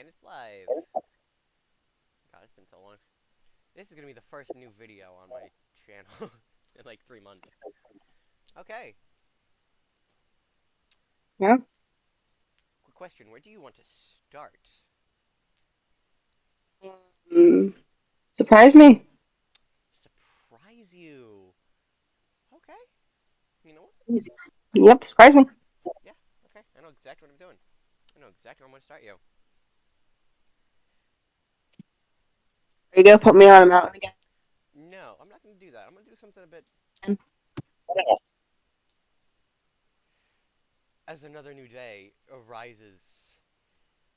And it's live. God, it's been so long. This is gonna be the first new video on my channel in like 3 months. Okay, Yeah. quick question. Where do you want to start? Mm, surprise me. Surprise you. Okay. You know what? Yep, surprise me. Yeah, okay. I know exactly what I'm doing. I know exactly where I'm gonna start you. Are you gonna put me on a mountain again? No, I'm not gonna do that. I'm gonna do something a bit. As another new day arises,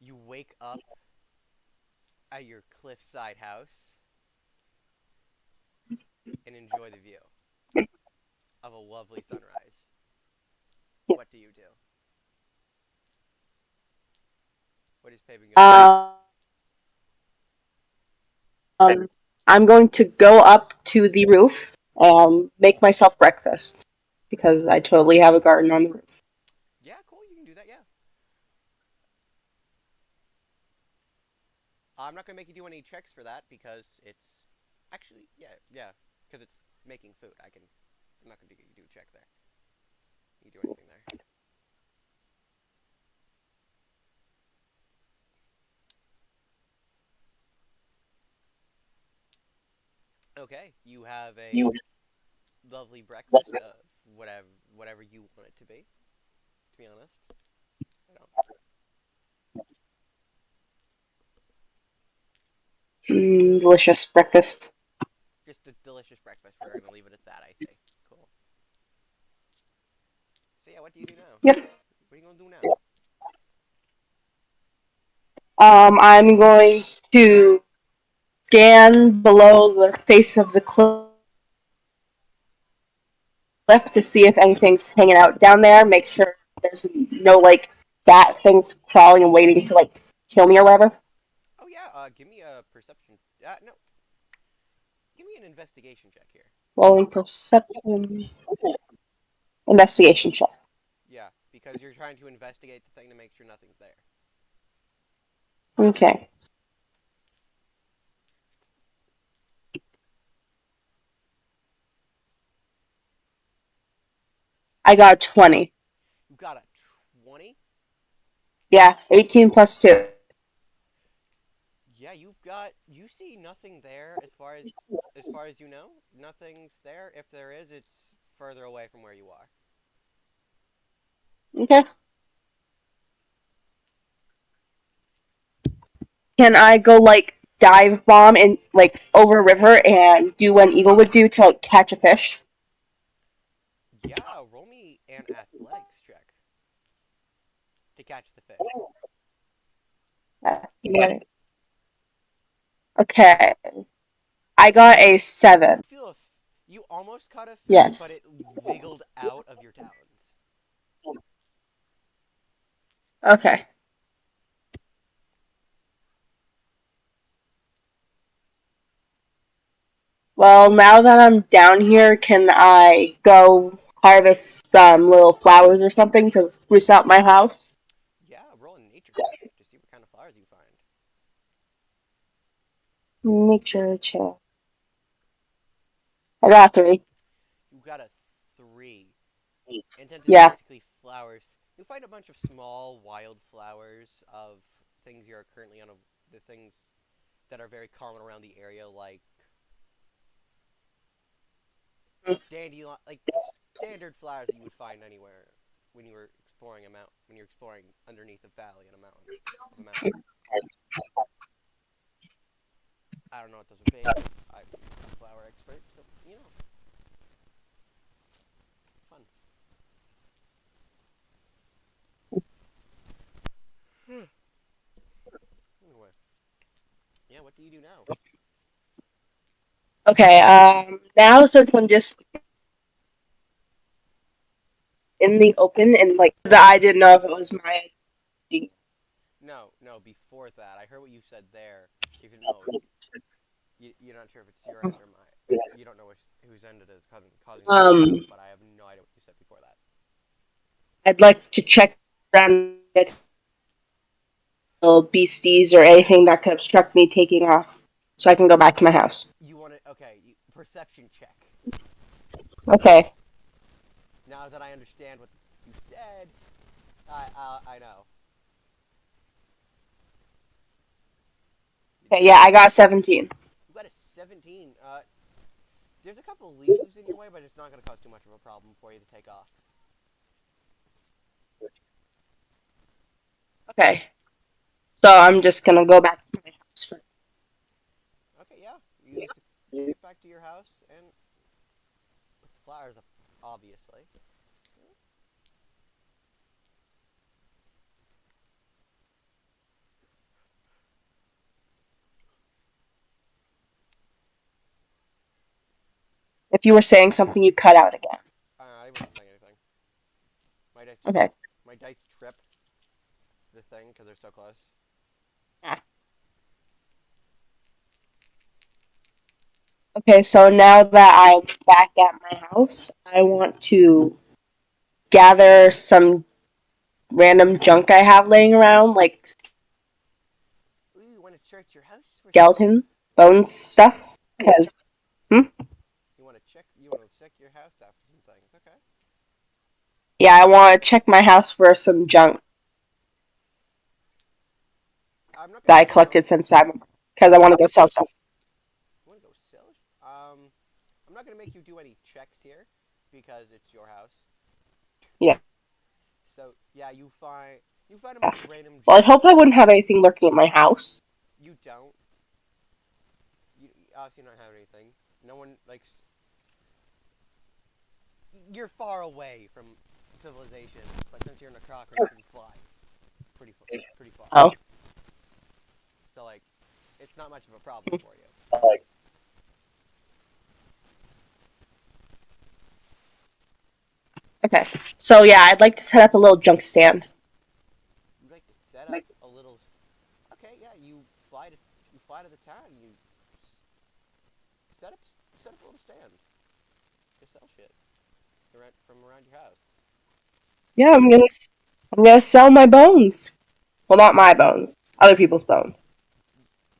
you wake up at your cliffside house and enjoy the view of a lovely sunrise. What do you do? What is paving your path? Um, I'm going to go up to the roof and make myself breakfast because I totally have a garden on the roof. Yeah, cool. You can do that. Yeah. I'm not gonna make you do any checks for that because it's actually because it's making food. I'm not gonna do a check there. You can do anything there. Okay, you have a lovely breakfast of whatever you want it to be. To be honest, I don't. Delicious breakfast. Just a delicious breakfast. We're gonna leave it at that. I say. Cool. So yeah, what do you do now? Yep. What are you gonna do now? I'm going to scan below the face of the cliff to see if anything's hanging out down there. Make sure there's no like bat things crawling and waiting to like kill me or whatever. Oh yeah. Give me a perception. No. Give me an investigation check here. Rolling perception. Investigation check. Yeah, because you're trying to investigate the thing to make sure nothing's there. Okay. I got a 20. You got a 20? Yeah, 18 plus 2. Yeah, you see nothing there as far as you know. Nothing's there. If there is, it's further away from where you are. Okay. Can I go like dive bomb and like over a river and do what an eagle would do to like, catch a fish? Yeah, roll me an athletics check to catch the fish. Yeah. Okay. I got a 7. You almost caught a fish, but Yes. it wiggled out of your talons. Okay. Well, now that I'm down here, can I go harvest some little flowers or something to spruce out my house? Yeah, roll a nature check to see what kind of flowers you find. Nature check. I got 3. You got a 3. And since it's Yeah. basically flowers, you find a bunch of small wild flowers of things you're currently on the things that are very common around the area, like dandelion, like standard flowers that you would find anywhere when you were exploring a mountain, when you're exploring underneath a valley in a mountain of a mountain. I don't know what those would be. I'm a flower expert, so fun. Anyway, yeah. What do you do now? Okay, now since I'm just in the open and like that I didn't know if it was my ID. No, no. Before that, I heard what you said there. Even though you're not sure if it's your end or mine. You don't know whose end it is causing the problem, Um, but I have no idea what you said before that. I'd like to check around beasties or anything that could obstruct me taking off, so I can go back to my house. You want to? Okay, perception check. Okay. Now that I understand what you said, I know. Okay, yeah, I got 17. You got a 17. There's a couple leaves in your way, but it's not going to cause too much of a problem for you to take off. Okay. So I'm just gonna go back to my house first. Okay, yeah. You get back to your house and put the flowers up, obviously. If you were saying something, you cut out again. I wasn't saying anything. My dice, Okay. my dice trip the thing because they're so close. Okay, so now that I'm back at my house, I want to gather some random junk I have laying around, like Ooh, you want to search your house for skeleton, bones stuff. Because, You want to check? You want to check your house after some things? Okay. yeah, I want to check my house for some junk I'm not that gonna I make you go. collected since I'm, because I want to go sell stuff. You want to go sell? I'm not gonna make you do any checks here because it's your house. Yeah. So yeah, you find a Yeah. bunch of random Well, I junk. hope I wouldn't have anything lurking at my house. You don't. You obviously don't have anything. No one likes. You're far away from civilization, but since you're in a crocker, you can fly pretty far. Oh. So like, it's not much of a problem for you. Okay. So yeah, I'd like to set up a little junk stand. You'd like to set up a little. Okay, yeah. You fly to the town. You set up set up a little stand to sell shit from around your house Yeah, I'm gonna sell my bones. Well, not my bones, other people's bones.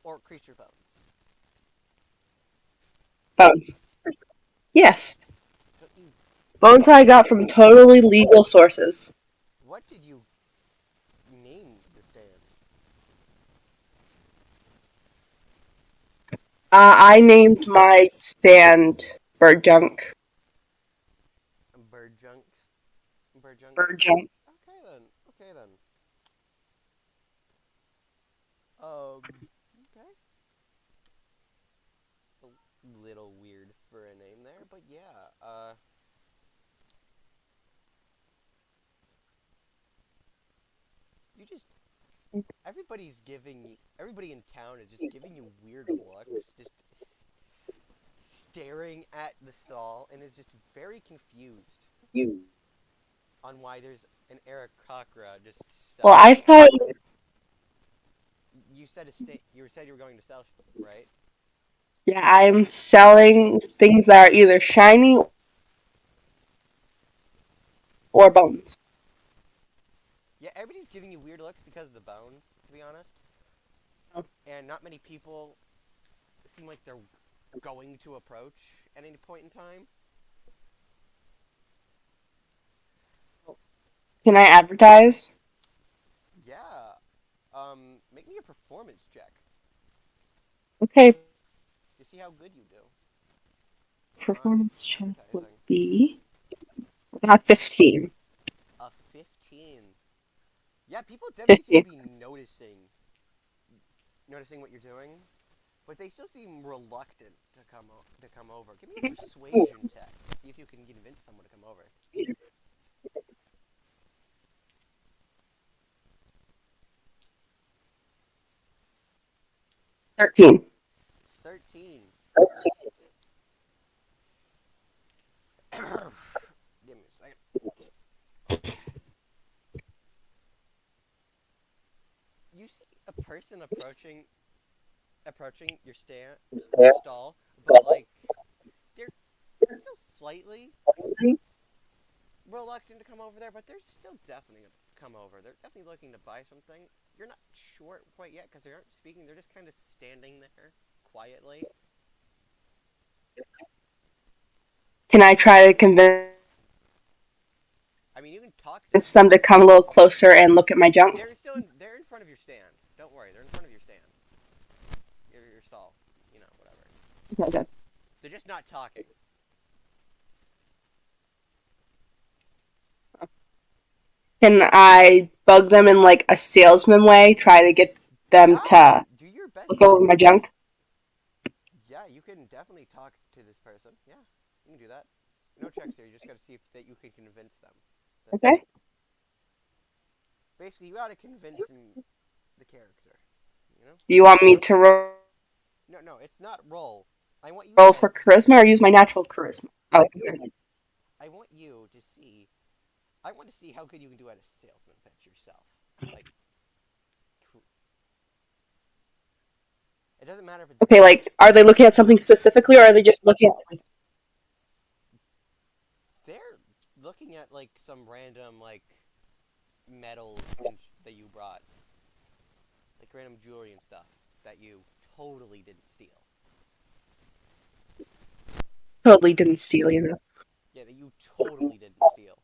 or creature bones. Bones. Yes. So Bones I got from totally legal sources. what did you name the stand? I named my stand Bird Junk. Bird junks. Bird junk. Bird Junk. Okay then. Okay then. Okay. A little weird for a name there, but yeah. You just everybody in town is just giving you weird looks, just staring at the stall, and is just very confused on why there's an Eric Cockra just Well, selling. I thought, You said you said you were going to sell, right? yeah, I'm selling things that are either shiny or bones. Yeah, everybody's giving you weird looks because of the bones, to be honest. And not many people seem like they're going to approach at any point in time. Can I advertise? Yeah. Make me a performance check Okay, to see how good you do performance in check would advertising. be about 15. A 15. Yeah, people definitely seem to 15. be noticing what you're doing, but they still seem reluctant to come over. Give me a persuasion check. See if you can convince someone to come over. 13. 13. Give me a second. You see a person approaching your stall, but like they're still slightly reluctant to come over there, but they're still definitely come over. They're definitely looking to buy something. You're not sure quite yet because they aren't speaking. They're just kind of standing there quietly. Can I try to convince I mean, you can talk to them. them to come a little closer and look at my junk? They're in front of your stand. Don't worry, they're in front of your stand. Your stall. You know, whatever. Okay. They're just not talking. Can I bug them in like a salesman way? Try to get them Yeah, to do your best. look over my junk? Yeah, you can definitely talk to this person. Yeah, you can do that. No checks here. You just got to see if that you can convince them. Okay. Basically, you got to convince him the character. You know? Do you want me to No, it's not roll. I want you roll to. for charisma or use my natural charisma? Oh, I want you to see. I want to see how good you can do at a salesman pitch yourself. Like, it doesn't matter if it's okay. Like, are they looking at something specifically, or are they just looking at? they're looking at like some random like metals that you brought, like random jewelry and stuff that you totally didn't steal. Totally didn't steal, you know. Yeah, that you totally didn't steal.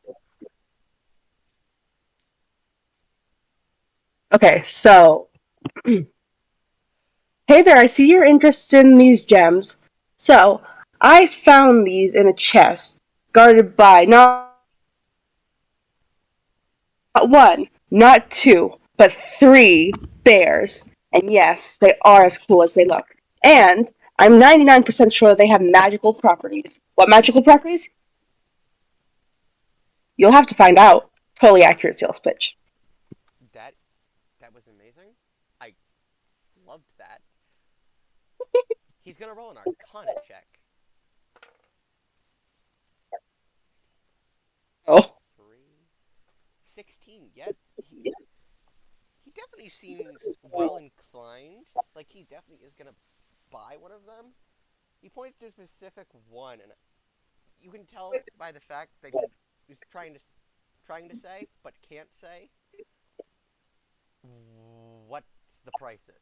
Okay, so hey there, I see you're interested in these gems. So I found these in a chest guarded by not one, not two, but three bears. And yes, they are as cool as they look. And I'm 99% sure they have magical properties. What magical properties? You'll have to find out. Totally accurate sales pitch. That that was amazing. I loved that. He's gonna roll an Arcana check. Oh. 3, 16. Yeah, he definitely seems well inclined. Like he definitely is gonna buy one of them. He points to a specific one, and you can tell by the fact that he is trying to say but can't say what the price is.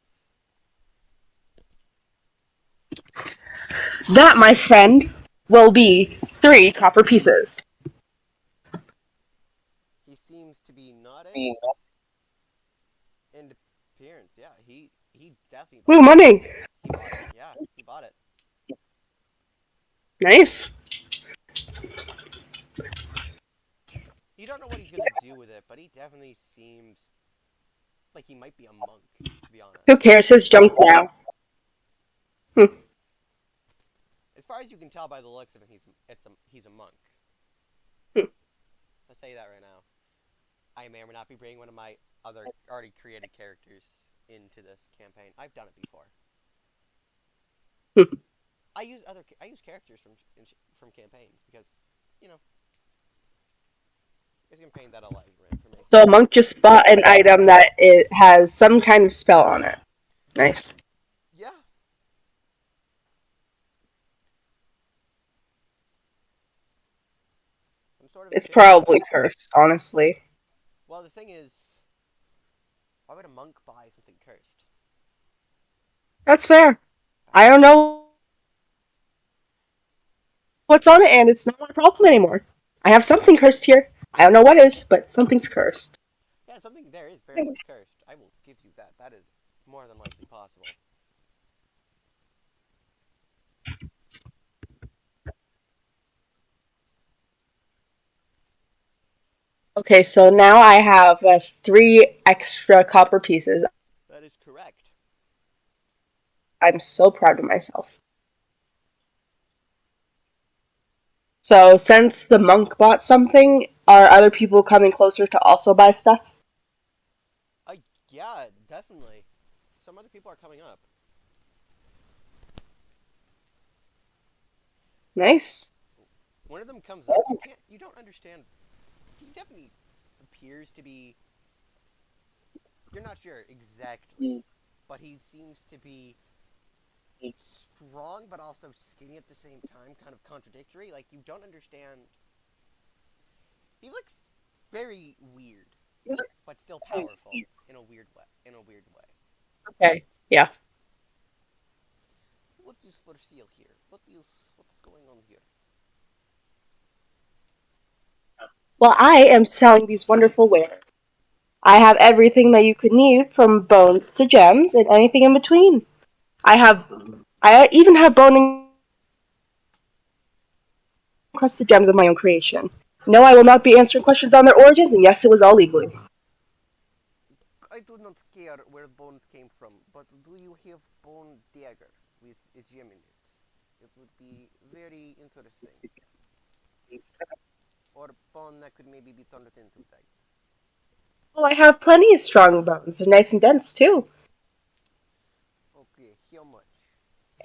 That, my friend, will be 3 copper pieces. He seems to be nodding in appearance. Yeah, he definitely Ooh, bought it. money. He bought it. Yeah, he bought it. Nice. You don't know what he's gonna do with it, but he definitely seems like he might be a monk, to be honest. Who cares? His junk now. As far as you can tell by the looks of him, he's a monk. Hmm. I'll tell you that right now. I may or may not be bringing one of my other already created characters into this campaign. I've done it before. Hmm. I use characters from campaigns because, you know, it's a campaign that allows for me. So a monk just bought an item that it has some kind of spell on it. Nice. Yeah. Some sort of It's fairy probably spell. cursed, honestly. Well, the thing is, why would a monk buy something cursed? That's fair. I don't know what's on it, and it's not my problem anymore. I have something cursed here. I don't know what is, but something's cursed. Yeah, something there is very much cursed. I will give you that. That is more than likely possible. Okay, so now I have 3 extra copper pieces. That is correct. I'm so proud of myself. So, since the monk bought something, are other people coming closer to also buy stuff? Yeah, definitely. Some other people are coming up. Nice. One of them comes up. You don't understand. He definitely appears to be. You're not sure exactly, but he seems to be strong, but also skinny at the same time. Kind of contradictory. Like you don't understand. He looks very weird. but still powerful in a weird way. In a weird way. Okay. Yeah. What is for sale here? What's going on here? Well, I am selling these wonderful wares. I have everything that you could need, from bones to gems and anything in between. I have, I even have bone encrusted gems of my own creation. No, I will not be answering questions on their origins, and yes, it was all legally. I do not care where bones came from, but do you have bone dagger with a gem in it? It would be very interesting. Or bone that could maybe be turned into that. Well, I have plenty of strong bones. They're nice and dense, too. Okay, how much?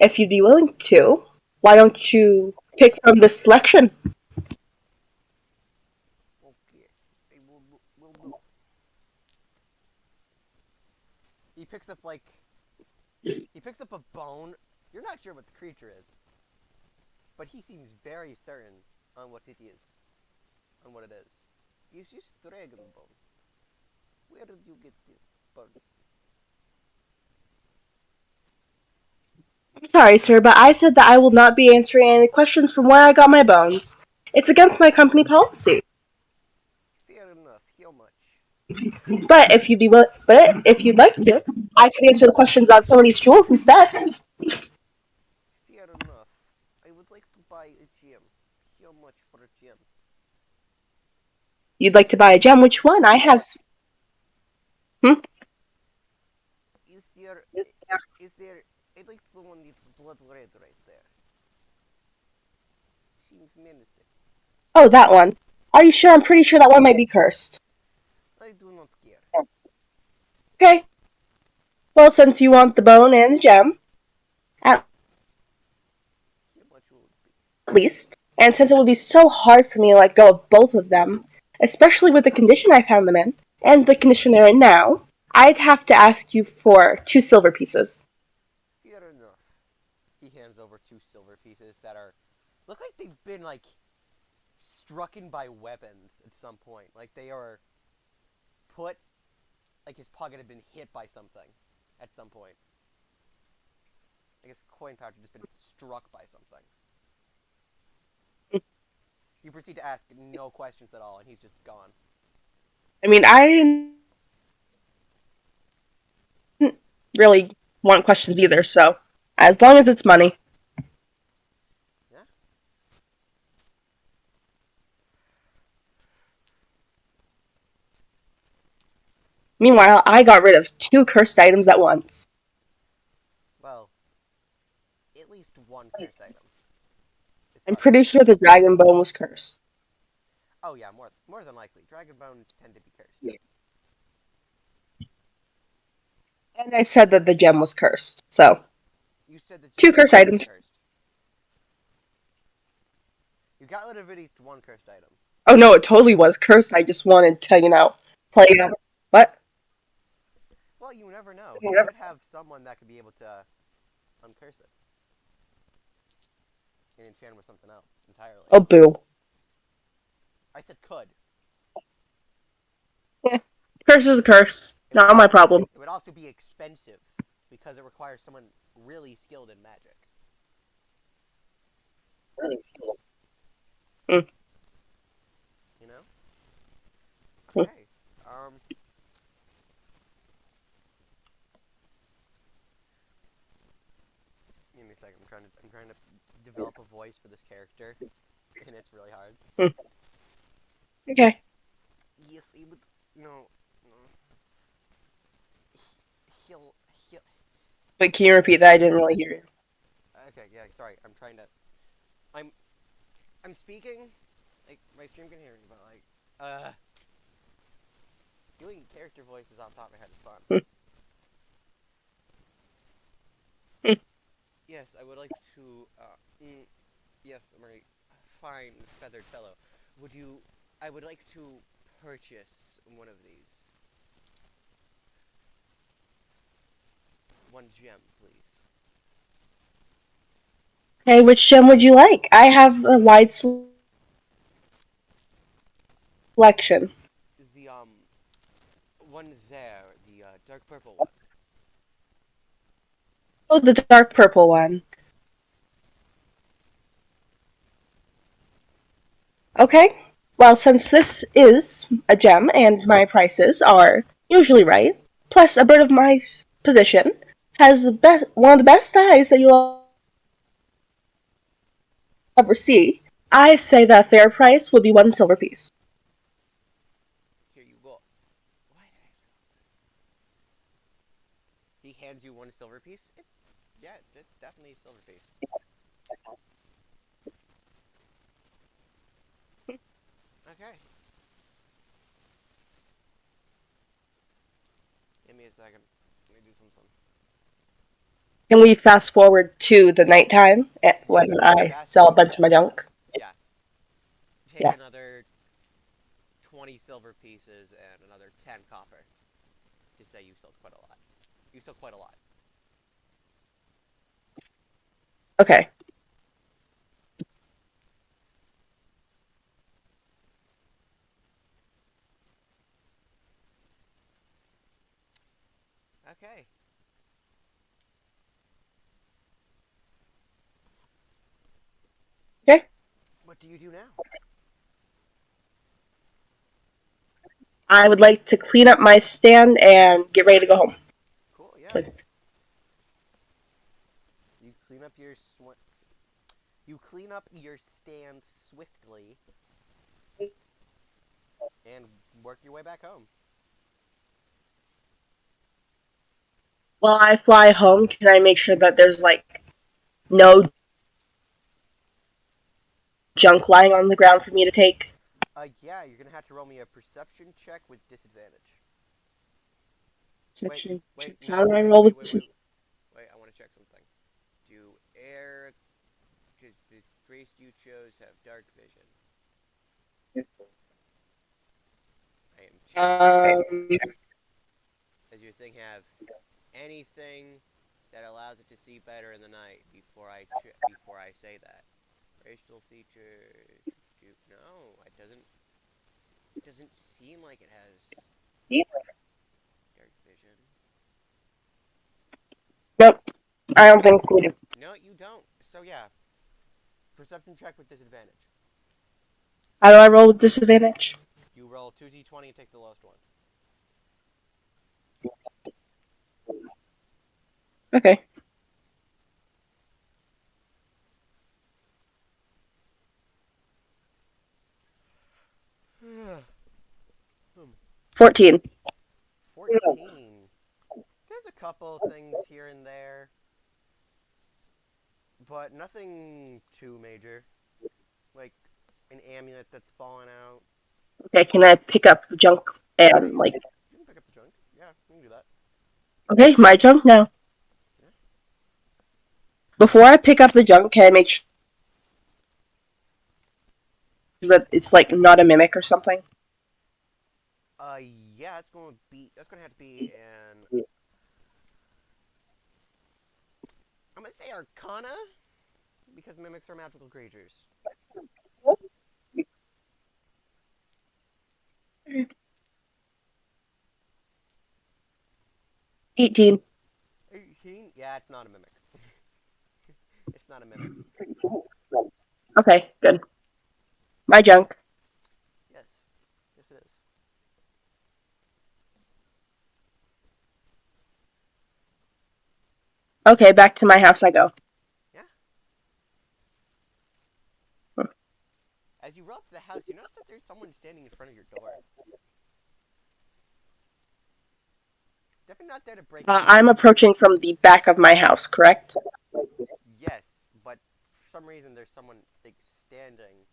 If you'd be willing to, why don't you pick from this selection? Okay, I will do. He picks up like he picks up a bone. You're not sure what the creature is, but he seems very certain on what it is, on what it is. It's just dragon bone. Where did you get this bone? I'm sorry, sir, but I said that I will not be answering any questions from where I got my bones. It's against my company policy. Fair enough. How much? But if you'd like to, I could answer the questions on some of these jewels instead. Fair enough. I would like to buy a gem. How much for a gem? You'd like to buy a gem? Which one? I have. Hmm? Is there? Is there? I like the one that's blood red right there. Seems menacing. Oh, that one. Are you sure? I'm pretty sure that one might be cursed. I do not care. Okay. Well, since you want the bone and the gem, at How much will it be? least, and since it would be so hard for me to let go of both of them, especially with the condition I found them in, and the condition they're in now, I'd have to ask you for 2 silver pieces. Fair enough. He hands over 2 silver pieces that are look like they've been like strucken by weapons at some point. Like they are put like his pocket had been hit by something at some point. Like his coin pouch had just been struck by something. You proceed to ask no questions at all, and he's just gone. I mean, I didn't really want questions either, so as long as it's money. Yeah. Meanwhile, I got rid of 2 cursed items at once. Well, at least one cursed item. I'm pretty sure the dragon bone was cursed. Oh yeah, more than likely. Dragon bones tend to be cursed. Yeah. And I said that the gem was cursed, so. You said that 2 cursed items. Cursed. You got rid of at least one cursed item. Oh no, it totally was cursed. I just wanted to, play it out. What? Well, you never know. You could have someone that could be able to uncurse it. And enchant with something else entirely. Oh, boo. I said could. Yeah. Curse is a curse. Not my problem. It would also be expensive because it requires someone really skilled in magic. Mm. You know? Mm. Okay. Give me a second. I'm trying to develop a voice for this character, and it's really hard. Mm. Okay. Yes, he would. No. He'll. Wait, can you repeat that? I didn't really hear you. Okay, yeah, sorry. I'm speaking. Like my stream can hear me, but doing character voices off the top of my head is fun. Yes, I would like to. Yes, I'm a fine feathered fellow. I would like to purchase one of these. One gem, please. Okay, which gem would you like? I have a wide selection. The purple one. Oh, the dark purple one. Okay. Well, since this is a gem and my prices are usually right, plus a bird of my position has one of the best eyes that you'll ever see, I say that fair price would be 1 silver piece. Here you go. Why did I? He hands you 1 silver piece. Yeah, it's definitely a silver piece. Okay. Give me a second. Let me do something. Can we fast forward to the nighttime when I Fast sell a forward. bunch of my junk? Yeah. Take Yeah. another 20 silver pieces and another 10 copper to say you sold quite a lot. You sold quite a lot. Okay. Okay. Okay. What do you do now? I would like to clean up my stand and get ready to go home. Cool. Yeah. You clean up your stand swiftly and work your way back home. While I fly home, can I make sure that there's like no junk lying on the ground for me to take? Yeah, you're gonna have to roll me a perception check with disadvantage. Wait, Section. wait, How no, do I wait, roll wait, with wait, this? wait. Wait, I want to check something. Do air, because the race you chose have dark vision. I am checking. Um, Does your thing have anything that allows it to see better in the night before I say that? Racial feature. No, it doesn't. It doesn't seem like it has dark vision. nope. I don't think we do. No, you don't. So yeah, perception check with disadvantage. How do I roll with disadvantage? You roll 2d20 and take the lowest one. Okay. Hmm. 14. 14. There's a couple things here and there, but nothing too major. Like an amulet that's fallen out. Okay, can I pick up the junk Yeah, and like you can pick up the junk. Yeah, you can do that. okay, my junk now. Yeah. Before I pick up the junk, can I make sure that it's like not a mimic or something? Uh, yeah, that's gonna have to be an. I'm gonna say Arcana because mimics are magical creatures. 18. 18. Yeah, it's not a mimic. It's not a mimic. Okay, good. My junk. Yes, yes it is. Okay, back to my house I go. Yeah. As you roll up to the house, you notice that there's someone standing in front of your door. Definitely not there to break in. I'm approaching from the back of my house, correct? Yes, but for some reason there's someone like standing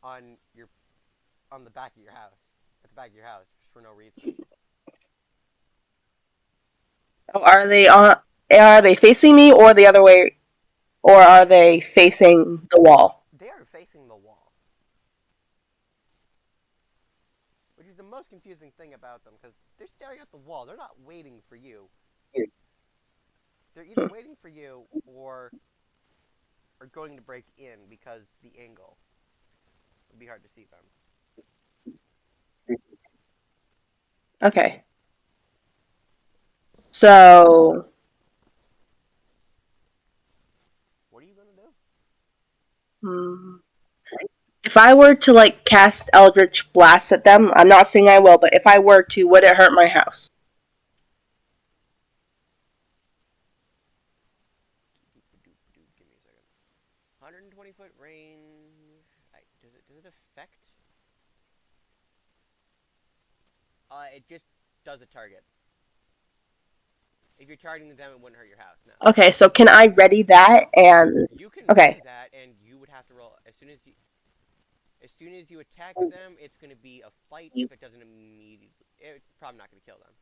on your on the back of your house, at the back of your house, for no reason. Oh, are they facing me or the other way, or are they facing the wall? They are facing the wall, which is the most confusing thing about them because they're staring at the wall. They're not waiting for you. They're either waiting for you or are going to break in because the angle would be hard to see them. Okay. So, What are you gonna do? hmm, if I were to like cast Eldritch Blast at them, I'm not saying I will, but if I were to, would it hurt my house? Give me a second. 120-foot range. Does it affect? It just does a target. If you're targeting them, it wouldn't hurt your house. No. Okay, so can I ready that and You can okay. ready that, and you would have to roll as soon as you attack them. It's going to be a fight if it doesn't immediately. It's probably not going to kill them,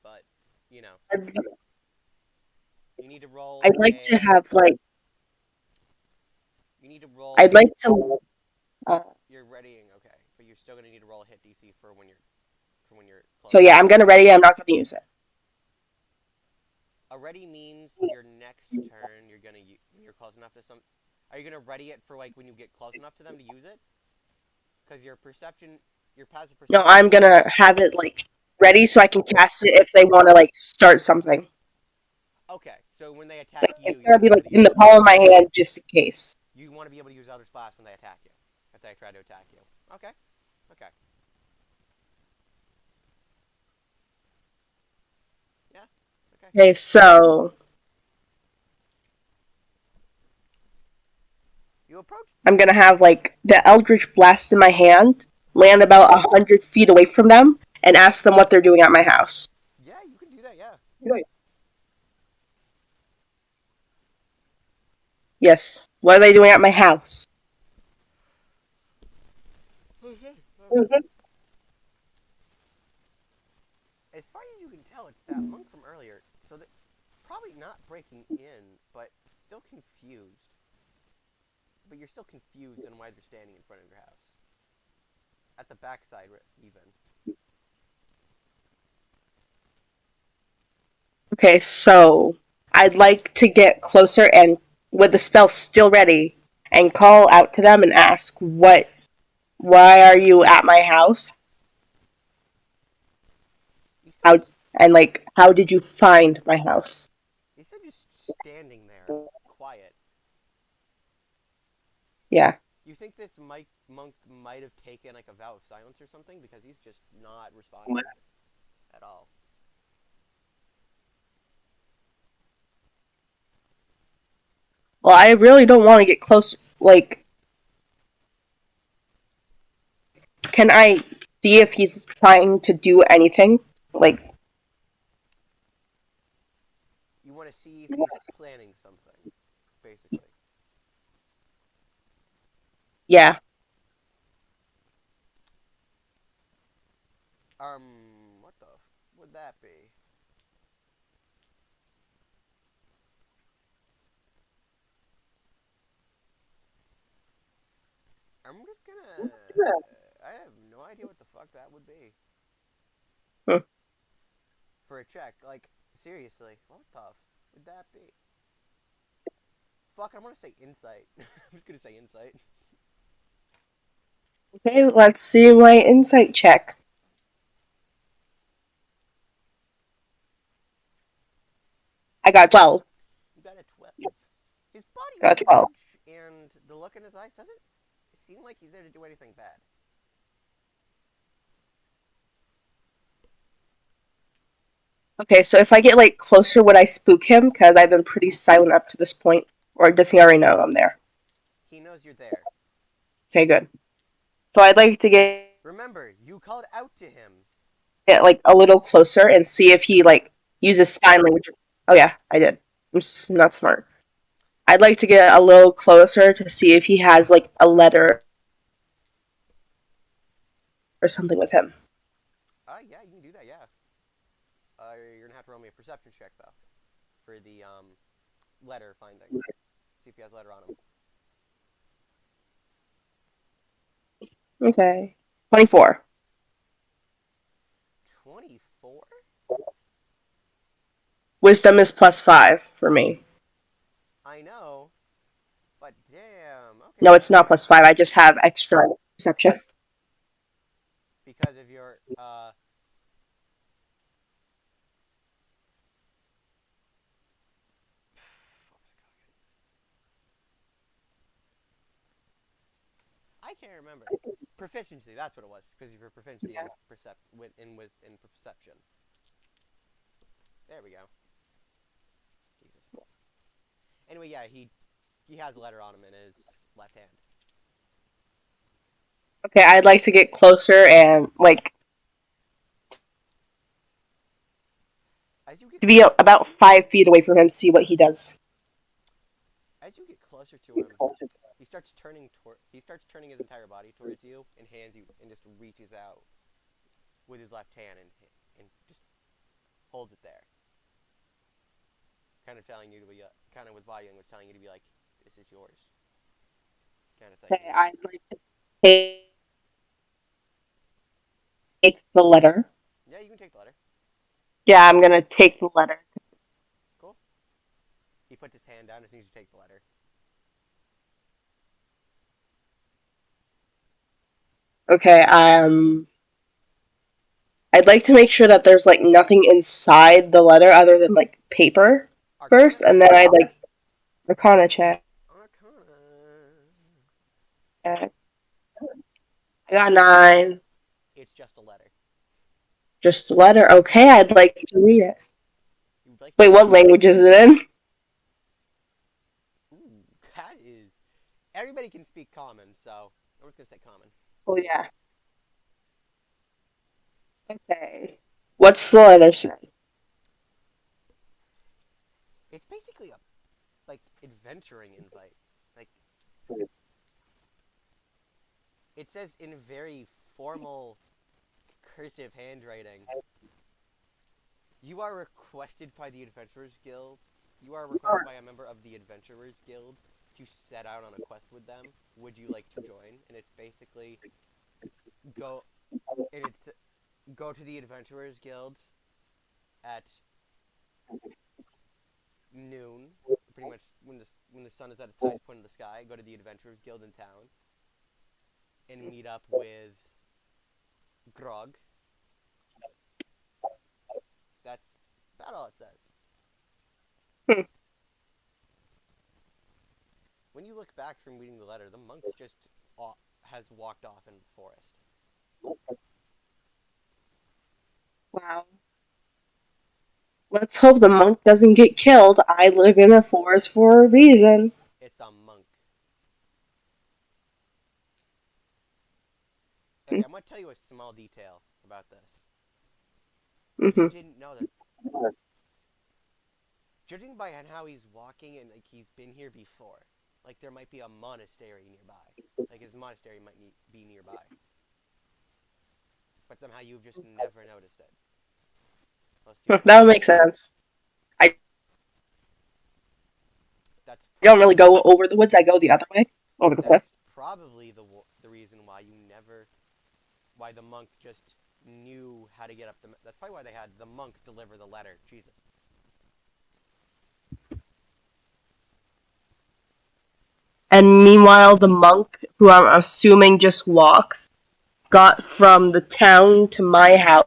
but you know, you need to roll I'd like to a. have like You need to roll I'd a. like to You're readying, okay, but you're still going to need to roll a hit DC for when you're so close. yeah, I'm gonna ready it, I'm not gonna use it. A ready means your next turn you're gonna when you're close enough to some. Are you gonna ready it for like when you get close enough to them to use it? Because your passive No, perception I'm is gonna have it like ready so I can cast it if they wanna like start something. okay. So when they attack Like you, it's you gonna want to be be able like to in use the Eldritch palm of my Blast. hand just in case. You want to be able to use Eldritch Blast when they attack you. If they try to attack you. Okay. Okay. Yeah. Okay. Okay, so You approach. I'm gonna have like the Eldritch Blast in my hand, land about 100 feet away from them, and ask them what they're doing at my house. Yeah, you can do that. Yeah. Yes. What are they doing at my house? Okay. Mhm. As far as you can tell, it's that monk from earlier. So that probably not breaking in, but still confused. But you're still confused on why they're standing in front of your house. At the backside, even. Okay, so I'd like to get closer and with the spell still ready and call out to them and ask why are you at my house? He said How just and like how did you find my house? he said just standing there, quiet. Yeah. You think this monk might have taken like a vow of silence or something because he's just not responding at all. Well, I really don't want to get close. Like, can I see if he's trying to do anything? Like, You want to see if he's planning something, basically. yeah. What the would that be? I'm just gonna. I have no idea what the fuck that would be Hmm. for a check. Like seriously, what the would that be? Fuck, I want to say insight. I'm just gonna say insight. Okay, let's see my insight check. I got 12. You got a 12. His body Got 12. language and the look in his eyes doesn't seem like he's there to do anything bad. Okay, so if I get like closer, would I spook him? Because I've been pretty silent up to this point. Or does he already know I'm there? He knows you're there. Okay, good. So I'd like to Remember, you called out to him. get like a little closer and see if he like uses sign language. Oh yeah, I did. I'm not smart. I'd like to get a little closer to see if he has like a letter or something with him. Yeah, you can do that. Yeah. You're gonna have to roll me a perception check though, for the letter finding. See if he has a letter on him. Okay. 24. 24. Wisdom is +5 for me. I know, but damn. No, Okay. it's not +5. I just have extra perception. Because of your I can't remember. Proficiency, that's what it was, because your proficiency Yeah. in perception. There we go. Jesus. Anyway, yeah, he has a letter on him in his left hand. Okay, I'd like to get closer and like As you get to be about 5 feet away from him, see what he does. as you get closer to him, he starts turning his entire body towards you and hands you and just reaches out with his left hand and just holds it there, kind of telling you to be kind of with body language telling you to be like, this is yours, kind of thing. Okay, I'd like to take the letter. Yeah, you can take the letter. Yeah, I'm gonna take the letter. Cool. He puts his hand down as soon as you take the letter. Okay, I'd like to make sure that there's like nothing inside the letter other than like paper Arcana first, and then I'd like Arcana check. Arcana. I got 9. It's just a letter. Just a letter. Okay, I'd like to read it. You would like to Wait, read what language is it in? Ooh, that is. Everybody can speak common, so I'm just gonna say common. Oh yeah. Okay. What's the letter say? It's basically a like adventuring invite. Like it says in very formal cursive handwriting. You are requested by the Adventurers Guild. You are requested by a member of the Adventurers Guild to set out on a quest with them. Would you like to join? And it's basically go and it's go to the Adventurers Guild at noon, pretty much when the sun is at its highest point in the sky. Go to the Adventurers Guild in town and meet up with Grog. That's about all it says. Hmm. When you look back from reading the letter, the monk just has walked off in the forest. Wow. Let's hope the monk doesn't get killed. I live in a forest for a reason. It's a monk. Hmm. Okay, I'm gonna tell you a small detail about this. Mm-hmm. You didn't know that. Judging by how he's walking and like he's been here before, like there might be a monastery nearby. Like his monastery might be nearby. But somehow you've just never noticed it. That would make sense. I That's don't really probably go over the woods. I go the other way, over the cliff. that's probably the reason why you never why the monk just knew how to get up the. That's probably why they had the monk deliver the letter. Jesus. And meanwhile, the monk, who I'm assuming just walks, got from the town to my house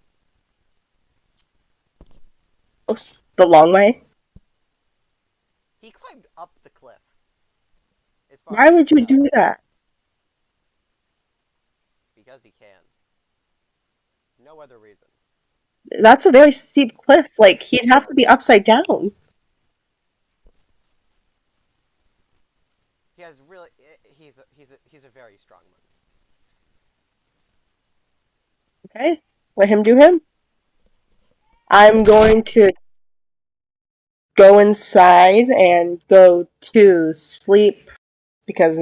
the long way. He climbed up the cliff. As far Why as would you you can tell, do that? because he can. No other reason. That's a very steep cliff. Like, he'd have to be upside down. He has really. He's a very strong monk. Okay? Let him do him. I'm going to go inside and go to sleep because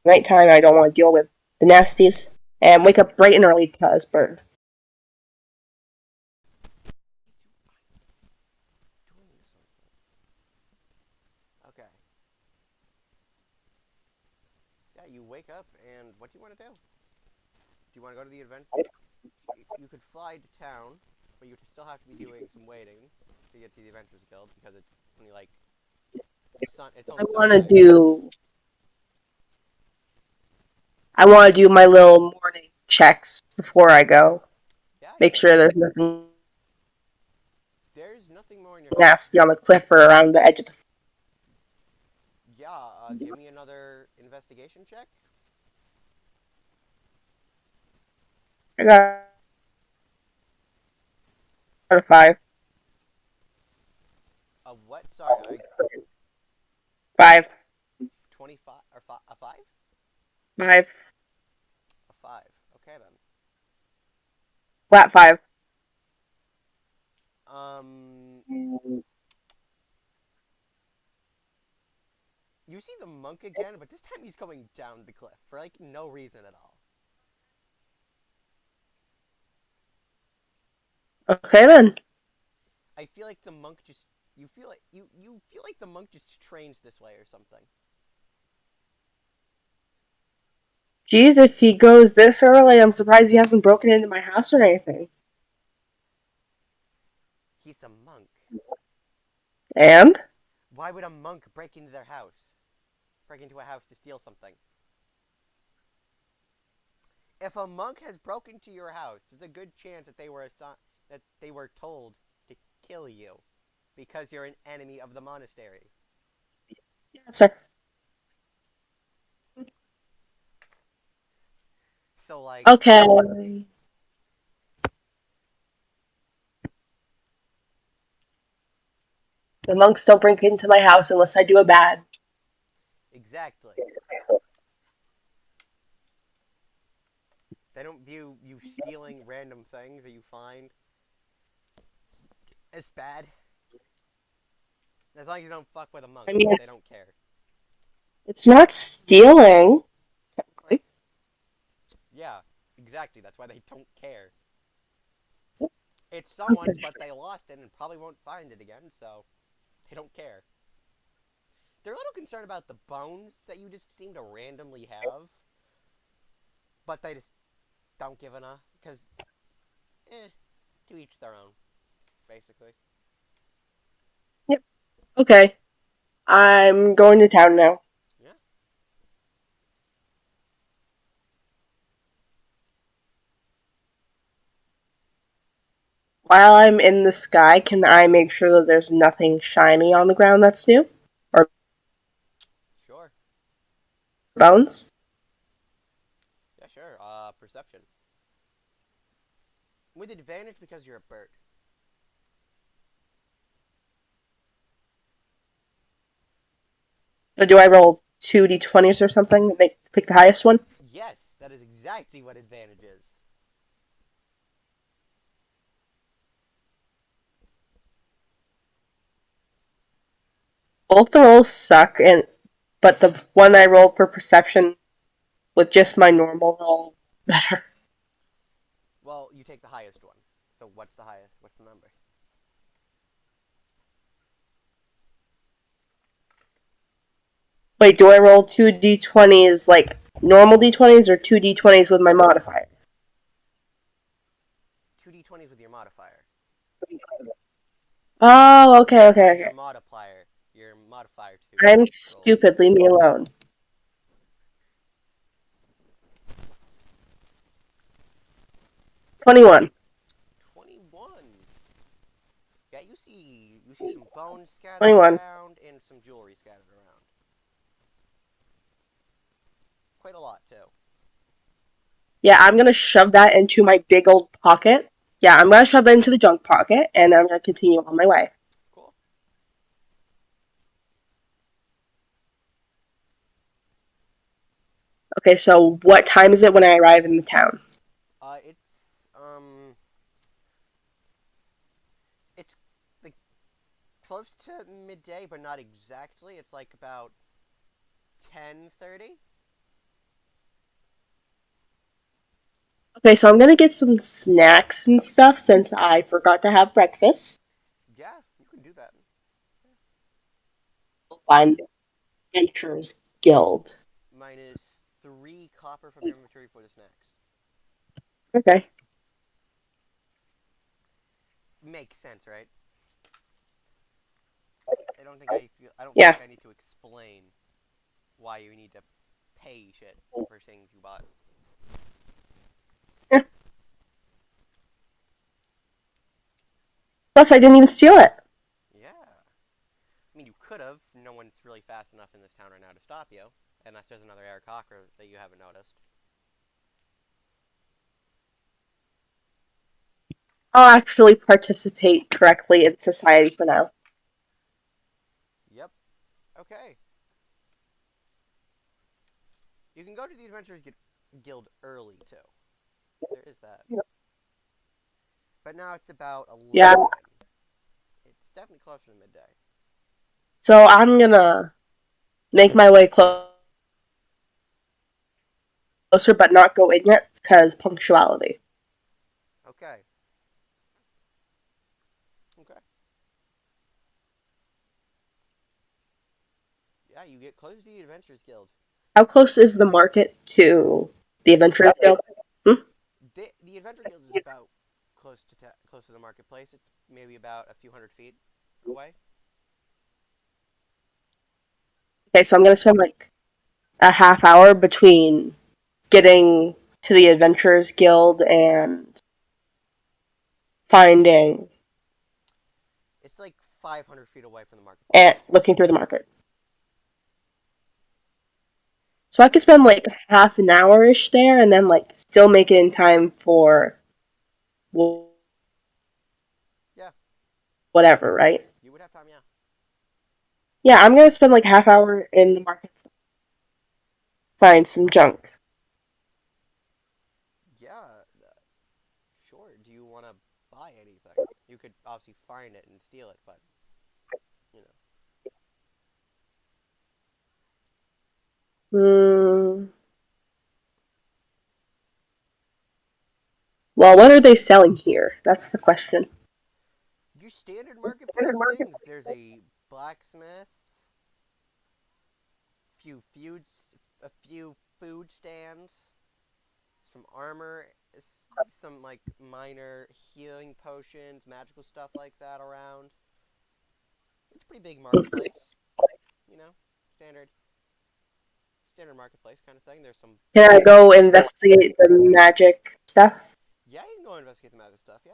nighttime I don't want to deal with the nasties. And wake up bright and early because bird. Okay. Yeah, you wake up and what do you want to do? Do you want to go to the adventure? You could fly to town, but you still have to be doing some waiting to get to the Adventurers Guild because it's only like it's I only want to sunrise. do. I want to do my little morning checks before I go. Yeah, you Make can. sure there's nothing There's nothing more in your. nasty on the cliff or around the edge of the. Yeah, give me another investigation. investigation check. I got a 5. A what? Sorry, 5. 25 or a 5? 5. A 5. Okay then. Flat 5. Um, you see the monk again, but this time he's going down the cliff for like no reason at all. Okay then. I feel like the monk just you feel like the monk just trains this way or something. Geez, if he goes this early, I'm surprised he hasn't broken into my house or anything. He's a monk. And? Why would a monk break into their house? Break into a house to steal something? If a monk has broken into your house, there's a good chance that they were told to kill you because you're an enemy of the monastery. Yes, sir. So like, Okay. The monks don't break into my house unless I do a bad. exactly. They don't view you stealing random things that you find as bad. As long as you don't fuck with a monk, I mean, they don't care. it's not stealing. Technically. Yeah, exactly. That's why they don't care. It's someone's, but they lost it and probably won't find it again, so they don't care. They're a little concerned about the bones that you just seem to randomly have, but they just don't give enough because, to each their own, basically. Yep. Okay. I'm going to town now. Yeah. While I'm in the sky, can I make sure that there's nothing shiny on the ground that's new? Or Sure. bones? Yeah, sure. Perception. With advantage because you're a bird. So do I roll 2d20s or something to pick the highest one? Yes, that is exactly what advantage is. Both the rolls suck, but the one I rolled for perception with just my normal roll better. Well, you take the highest one. So what's the highest? What's the number? Wait, do I roll 2d20s like normal d20s or 2d20s with my modifier? 2d20s with your modifier. Oh, okay, Add okay, your okay. modifier. Your modifier to I'm rolls. stupid. Leave me alone. 21. 21. Yeah, you see some bones scattered 21. around and some jewelry scattered around. Quite a lot too. Yeah, I'm gonna shove that into my big old pocket. Yeah, I'm gonna shove that into the junk pocket, and I'm gonna continue on my way. Cool. Okay, so what time is it when I arrive in the town? It's it's like close to midday, but not exactly. It's like about 10:30. Okay, so I'm gonna get some snacks and stuff since I forgot to have breakfast. Yeah, you can do that. Find Adventurers Guild. Minus 3 copper from your inventory for the snacks. Okay. Makes sense, right? I don't feel Yeah. like I need to explain why you need to pay shit for things you bought. Plus, I didn't even steal it. Yeah. I mean, you could have. No one's really fast enough in this town right now to stop you. unless there's another Eric Cocker that you haven't noticed. I'll actually participate correctly in society for now. Yep. Okay. You can go to the Adventurers Guild early too. There is that. But now it's about 11. Yeah. It's definitely closer to midday. So I'm gonna make my way closer, but not go in yet because punctuality. Okay. Okay. Yeah, you get close to the Adventurers Guild. How close is the market to the Adventurers Guild? The Adventure Guild is about close to the marketplace. It's maybe about a few 100 feet away. Okay, so I'm gonna spend like a half hour between getting to the Adventurers Guild and finding It's like 500 feet away from the marketplace. and looking through the market. So I could spend like half an hour ish there and then like still make it in time for Yeah. Whatever, right? You would have time, yeah. Yeah, I'm gonna spend like half hour in the market, find some junk. Yeah, sure. Do you want to buy anything? You could obviously find it and steal it, but you know. Well, what are they selling here? That's the question. Your standard marketplace things. There's a blacksmith, a few food stands, some armor, some like minor healing potions, magical stuff like that around. It's a pretty big marketplace, you know, standard marketplace kind of thing. There's some. Can I go investigate the magic stuff? Yeah, you can go investigate the magic stuff. Yeah.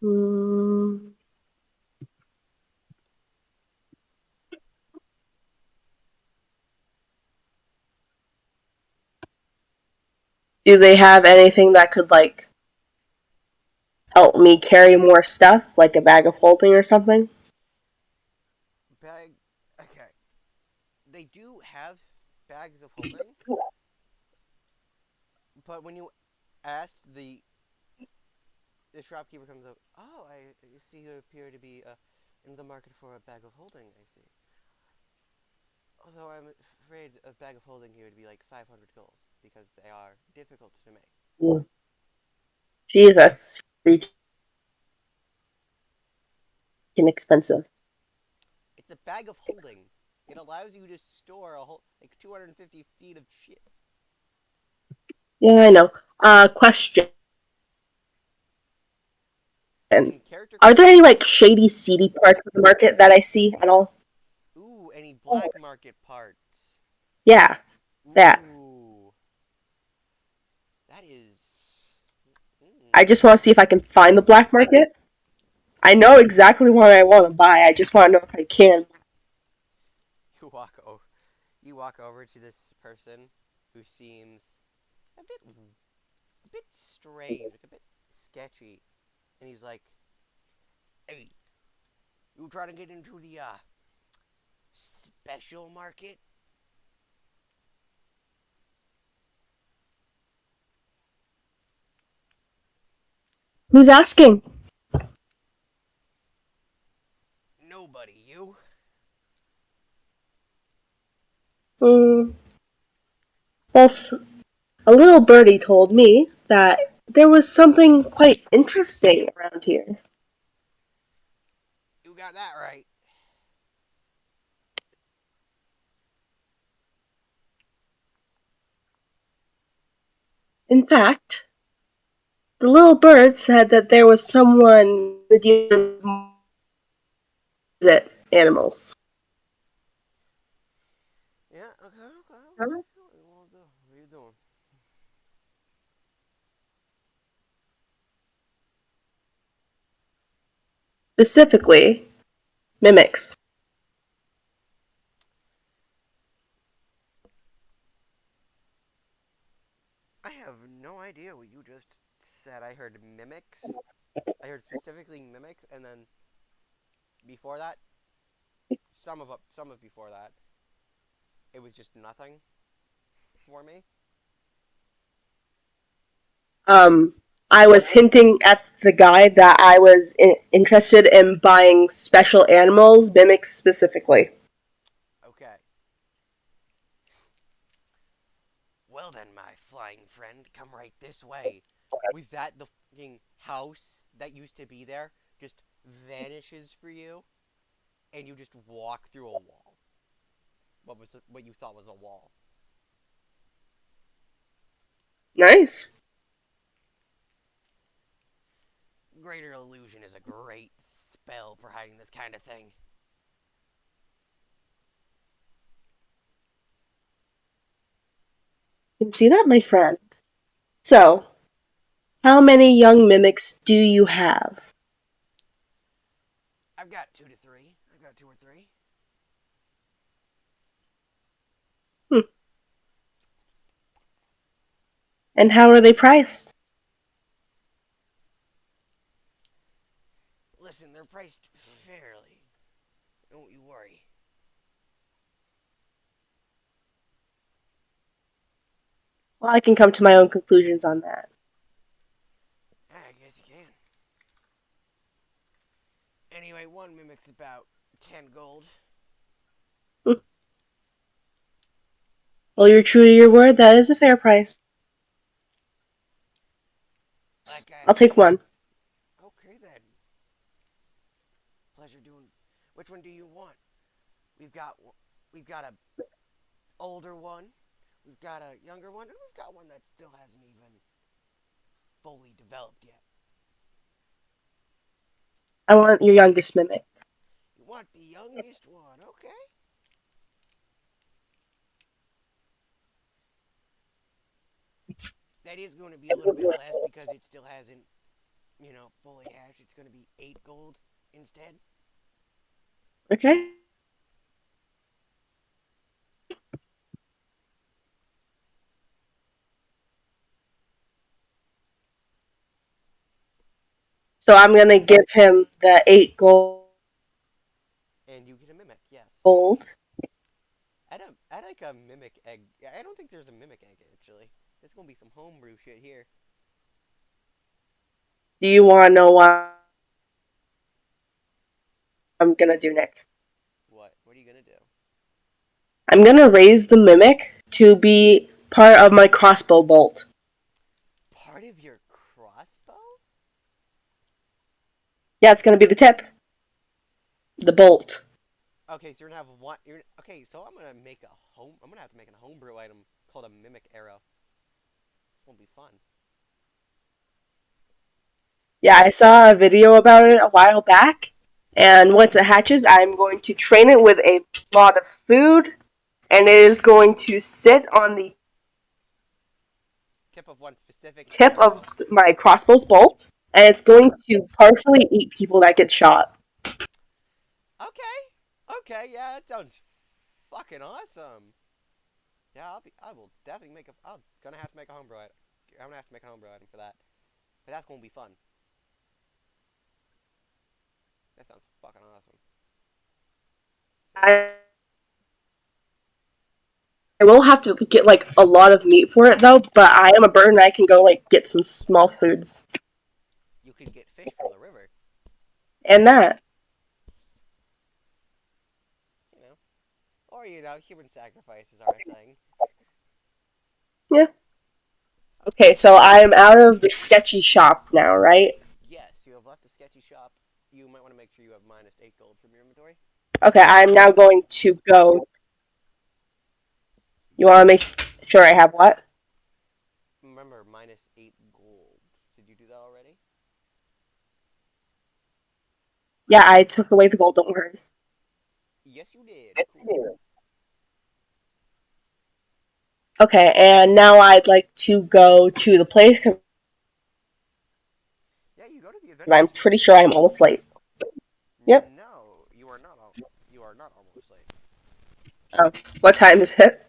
Hmm. Do they have anything that could like help me carry more stuff, like a bag of holding or something? Bag. Okay. They do have bags of holding, but when you ask the shopkeeper comes up. Oh, I see you appear to be in the market for a bag of holding. I see. Although I'm afraid a bag of holding here would be like 500 gold because they are difficult to make. Mm. Jesus, freaking expensive. It's a bag of holding. It allows you to store a whole like 250 feet of shit. Yeah, I know. Question. In character Are there any creation. like shady, seedy parts of the market that I see at all? Ooh, any black market parts? Yeah, that. Ooh, that is. I just want to see if I can find the black market. I know exactly what I want to buy. I just want to know if I can. You walk over. You walk over to this person who seems a bit strange, like a bit sketchy, and he's like, "Hey, you trying to get into the special market?" Who's asking? Nobody. You? Mm, well, a little birdie told me that there was something quite interesting around here. You got that right. In fact, the little bird said that there was someone with animals. Yeah. Okay. Okay. Okay. What are you doing? Specifically, mimics. I have no idea what you just said. I heard mimics. I heard specifically mimics, and then before that, some of before that, it was just nothing for me. Um, I was hinting at the guide that I was interested in buying special animals, mimics specifically. Okay. Well then, my flying friend, come right this way. With that, the fucking house that used to be there just vanishes for you, and you just walk through a wall. What you thought was a wall? Nice. Greater illusion is a great spell for hiding this kind of thing. You can see that, my friend. So, how many young mimics do you have? I've got two or three. Hmm. And how are they priced? Listen, they're priced fairly. Don't you worry. Well, I can come to my own conclusions on that. I guess you can. Anyway, one mimic's about 10 gold. Hmm. Well, you're true to your word. That is a fair price. Like I I'll take said. one. Okay then. Pleasure doing. Which one do you want? We've got we've got a older one, we've got a younger one, and we've got one that still hasn't even fully developed yet. I want your youngest mimic. You want the youngest one, okay? That is going to be a little bit less because it still hasn't, fully hatched. It's going to be 8 gold instead. Okay. So I'm gonna give him the 8 And you get a mimic, yes. gold. I'd like a mimic egg. I don't think there's a mimic egg actually. There's gonna be some homebrew shit here. Do you want to know what I'm gonna do, Nick? What? What are you gonna do? I'm gonna raise the mimic to be part of my crossbow bolt. Part of your crossbow? Yeah, it's gonna be the tip. The bolt. Okay, so you're gonna have one. Okay, so I'm gonna make a home. I'm gonna have to make a homebrew item called a mimic arrow. It's gonna be fun. Yeah, I saw a video about it a while back. And once it hatches, I'm going to train it with a lot of food. And it is going to sit on the Tip of one specific tip of arrow. my crossbow's bolt. And it's going to partially eat people that get shot. Okay. Okay. Yeah, that sounds fucking awesome. Yeah, I will definitely make a. I'm gonna have to make a homebrew item. I'm gonna have to make a homebrew item for that. But that's gonna be fun. That sounds fucking awesome. So yeah. I will have to get like a lot of meat for it though, but I am a bird and I can go like get some small foods. You could get fish from the river. And that. You know. Or human sacrifices are a thing. Yeah. Okay, so I am out of the sketchy shop now, right? Yes, you have left the sketchy shop. You might want to make sure you have -8 gold from your inventory. Okay, I'm now going to go. You want to make sure I have what? Remember, -8 gold. Did you do that already? Yeah, I took away the gold, don't worry. Yes, you did. Cool. Okay, and now I'd like to go to the place because Yeah, you go to the adventure I'm pretty sure I'm almost late. not almost late. Oh, what time is it?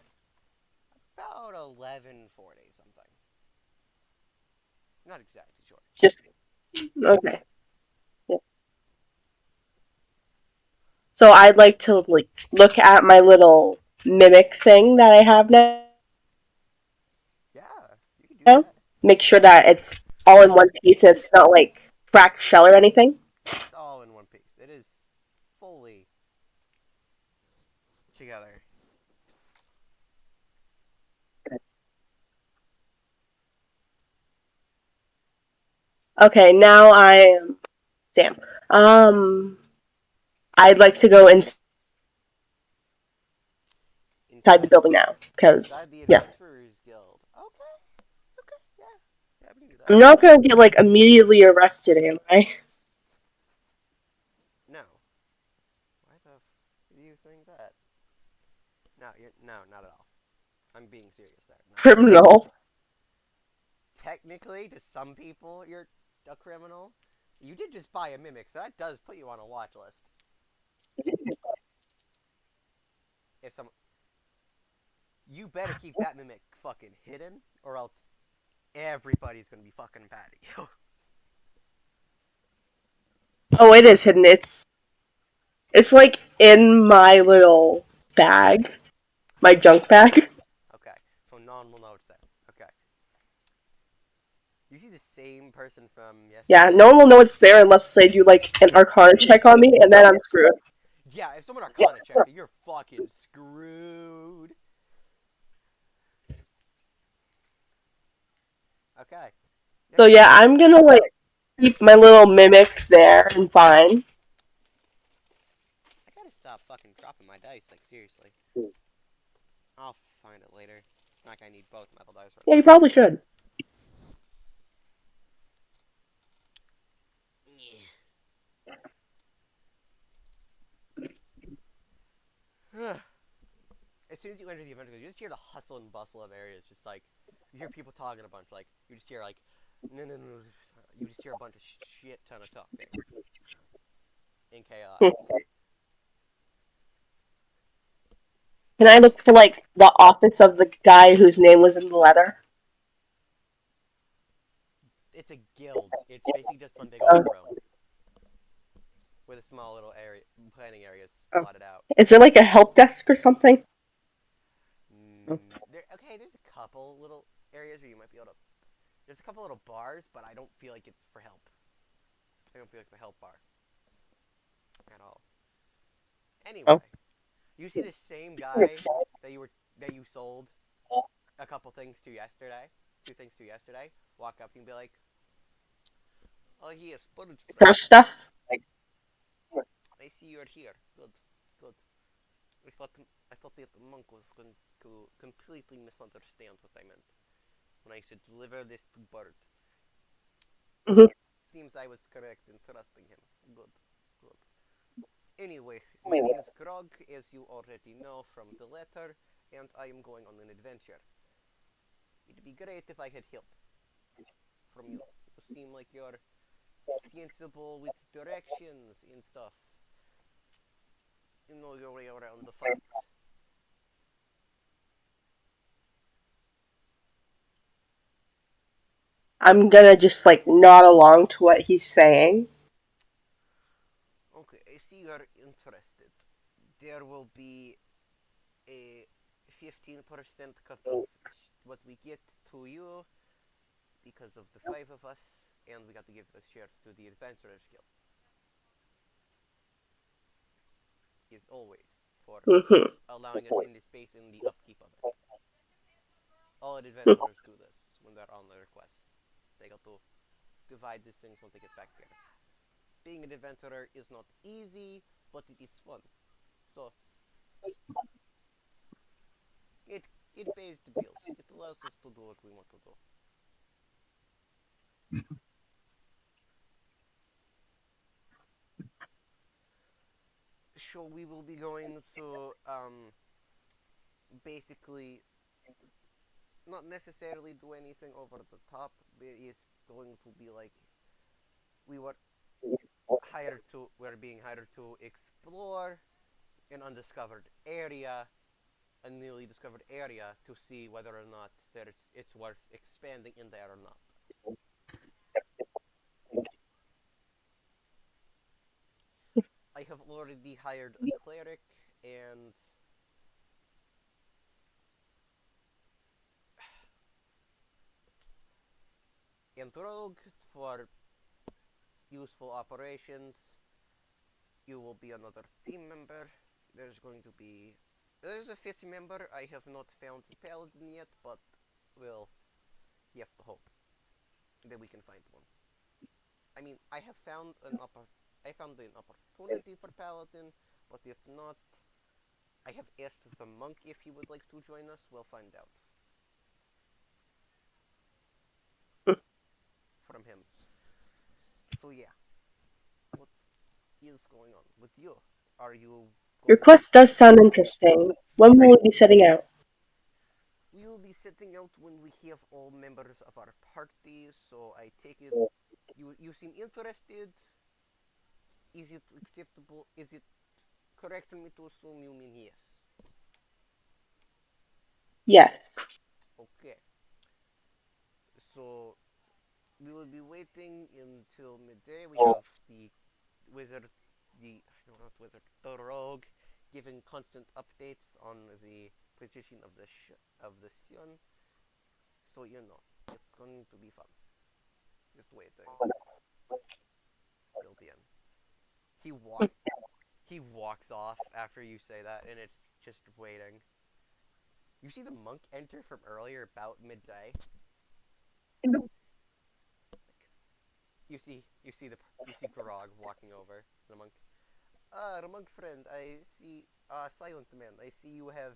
About 11:40 something. Not exactly sure. Just okay. Yeah. So I'd like to like look at my little mimic thing that I have now. Yeah, you can do that. Make sure that it's all in one piece. And it's not like cracked shell or anything. It's all in one piece. It is fully together. Okay, now I am Sam. Um, I'd like to go inside the Inside building now because inside the yeah, Adventurers Guild. Okay. Okay. Yeah. Yeah, we can do I'm that. not gonna get like immediately arrested, am I? No. Why the do you think that? No, you're no, not at all. I'm being serious there. Not at all. Criminal. Technically, to some people, you're a criminal. You did just buy a mimic, so that does put you on a watch list. If some, you better keep that mimic fucking hidden, or else everybody's gonna be fucking mad at you. Oh, it is hidden. It's like in my little bag, my junk bag. Okay, so no one will know it's there. Okay. You see the same person from Yeah, yesterday? no one will know it's there unless they do like an Arcana check on me, and then I'm screwed. Yeah, if someone Arcana checked you, you're fucking screwed. Okay. So Next yeah, up, I'm gonna like keep my little mimic there and fine. I gotta stop fucking dropping my dice, like, seriously. I'll find it later. It's not like I need both metal dice right Yeah, you now. probably should. Yeah. As soon as you enter the event, you just hear the hustle and bustle of areas. Just like you hear people talking a bunch. Like you just hear like no no no. You just hear a bunch of shit ton of talking in chaos. Can I look for like the office of the guy whose name was in the letter? It's a guild. It's basically just one big old room with a small little area, planning areas Oh. plotted out. Is there like a help desk or something? There's a couple little areas where you might be able to. There's a couple little bars, but I don't feel like it's for help. I don't feel like it's a help bar at all. Anyway, Oh. you see the same guy that you sold a couple things to yesterday, two things to yesterday, walk up to you and be like, "Oh yes, bird friend. Press stuff? I see you're here. Good, good. I thought I thought that the monk was going to completely misunderstand what I meant when I said deliver this to Bird. Mm-hmm. Seems I was correct in trusting him. Good, good. Anyway, my name is Grog, as you already know from the letter, and I am going on an adventure. It'd be great if I had help from you. You seem like you're sensible with directions and stuff. You know your way around the fight. I'm gonna just like nod along to what he's saying. Okay, I see you're interested. There will be a 15% cut of what we get to you because of the five of us, and we got to give the share to the Adventurers Guild. Is always for Mm-hmm. allowing us in the space and the upkeep of it. All adventurers do this when they're on their quests. They got to divide these things when they get back here. Being an adventurer is not easy, but it is fun. So it it pays the bills. It allows us to do what we want to do. So we will be going to basically not necessarily do anything over the top. It is going to be like we were being hired to explore an undiscovered area, a newly discovered area, to see whether or not it's worth expanding in there or not. I have already hired a cleric and rogue for useful operations. You will be another team member. There's going to be there's a fifth member. I have not found a paladin yet, but we'll have to hope that we can find one. I mean, I found an opportunity for paladin, but if not, I have asked the monk if he would like to join us. We'll find out from him. So yeah, what is going on with you? Are you Your going to quest does stay? sound interesting. When will we be setting out? We will be setting out when we have all members of our party. So I take it you seem interested. Is it acceptable? Is it correct for me to assume you mean yes? Yes. Okay. So we will be waiting until midday. We have the wizard, no, not wizard, the rogue, giving constant updates on the position of the sun. So it's going to be fun. Just waiting till the end. He walk he walks off after you say that, and it's just waiting. You see the monk enter from earlier, about midday. You see Grog walking over the monk. The monk friend, I see. Silent man, I see you have